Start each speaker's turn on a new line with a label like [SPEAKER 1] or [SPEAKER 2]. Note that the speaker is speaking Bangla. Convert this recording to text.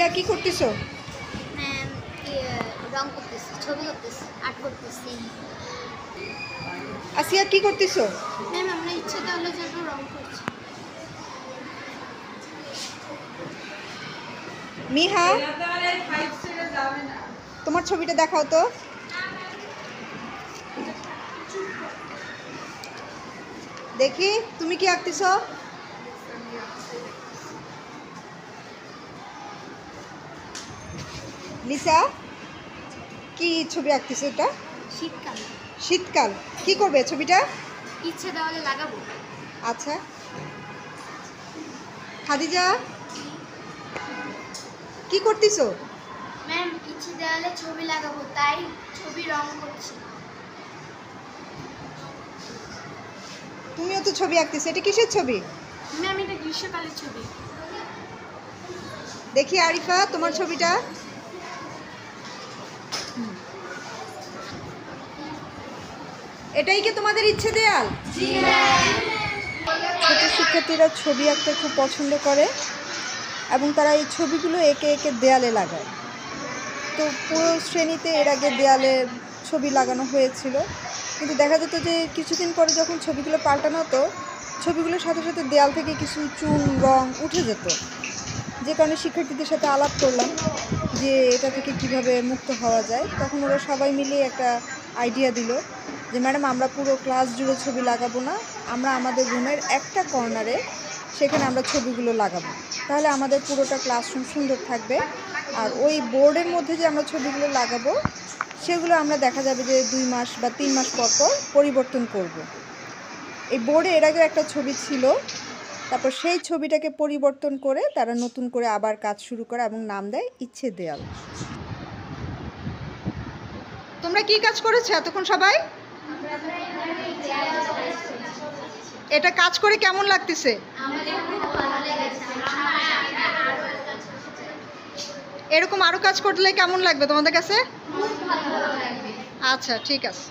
[SPEAKER 1] আসিয়া কি করতেছো?
[SPEAKER 2] ম্যাম রং করতেছি, ছবি করতেছি, আর্ট করতেছি।
[SPEAKER 1] আসিয়া কি করতেছো?
[SPEAKER 2] ম্যাম আমরা ইচ্ছে তাহলে যেন রং করছি।
[SPEAKER 1] মিহা, তোমার ছবিটা দেখাও তো। দেখি তুমি কি আঁকতেছো। লিসা, কি ছবি আঁকতেছো এটা?
[SPEAKER 2] শীতকাল।
[SPEAKER 1] শীতকাল। কি করবে ছবিটা?
[SPEAKER 2] ইচ্ছে তাহলে লাগাবো।
[SPEAKER 1] আচ্ছা, খাদিজা কি করতেছো?
[SPEAKER 2] ম্যাম ইচ্ছে দেওয়ালে ছবি লাগাবো, তাই ছবি রং করছি।
[SPEAKER 1] তুমিও তো ছবি আঁকতেছো, এটা কিসের ছবি?
[SPEAKER 2] ম্যাম এটা গ্রীষ্মকালের ছবি।
[SPEAKER 1] দেখি আরিফা তোমার ছবিটা। এটাই কি তোমাদের ইচ্ছে দেয়াল?
[SPEAKER 2] জি ম্যাম।
[SPEAKER 1] ছোট শিক্ষার্থীরা ছবি আঁকতে খুব পছন্দ করে এবং তারা এই ছবিগুলো এঁকে এঁকে দেয়ালে লাগায়। তো পুরো শ্রেণীতে এর আগে দেয়ালে ছবি লাগানো হয়েছিল, কিন্তু দেখা যেত যে কিছুদিন পরে যখন ছবিগুলো পাল্টানো হতো, ছবিগুলোর সাথে সাথে দেয়াল থেকে কিছু চুন রং উঠে যেত। যে কারণে শিক্ষার্থীদের সাথে আলাপ করলাম যে এটা থেকে কিভাবে মুক্ত হওয়া যায়। তখন ওরা সবাই মিলে একটা আইডিয়া দিল যে ম্যাডাম আমরা পুরো ক্লাস জুড়ে ছবি লাগাবো না, আমরা আমাদের রুমের একটা কর্নারে সেখানে আমরা ছবিগুলো লাগাবো, তাহলে আমাদের পুরোটা ক্লাসরুম সুন্দর থাকবে। আর ওই বোর্ডের মধ্যে যে আমরা ছবিগুলো লাগাবো সেগুলো আমরা দেখা যাবে যে 2 মাস বা 3 মাস পর পর পরিবর্তন করব। এই বোর্ডে এর আগে একটা ছবি ছিল, তারপর সেই ছবিটাকে পরিবর্তন করে তারা নতুন করে আবার কাজ শুরু করে এবং নাম দেয় ইচ্ছে দেয়াল। তোমরা কি কাজ করেছো এতক্ষণ সবাই? এটা কাজ করে কেমন লাগতেছে? এরকম আরো কাজ করলে কেমন লাগবে তোমাদের কাছে? আচ্ছা, ঠিক আছে।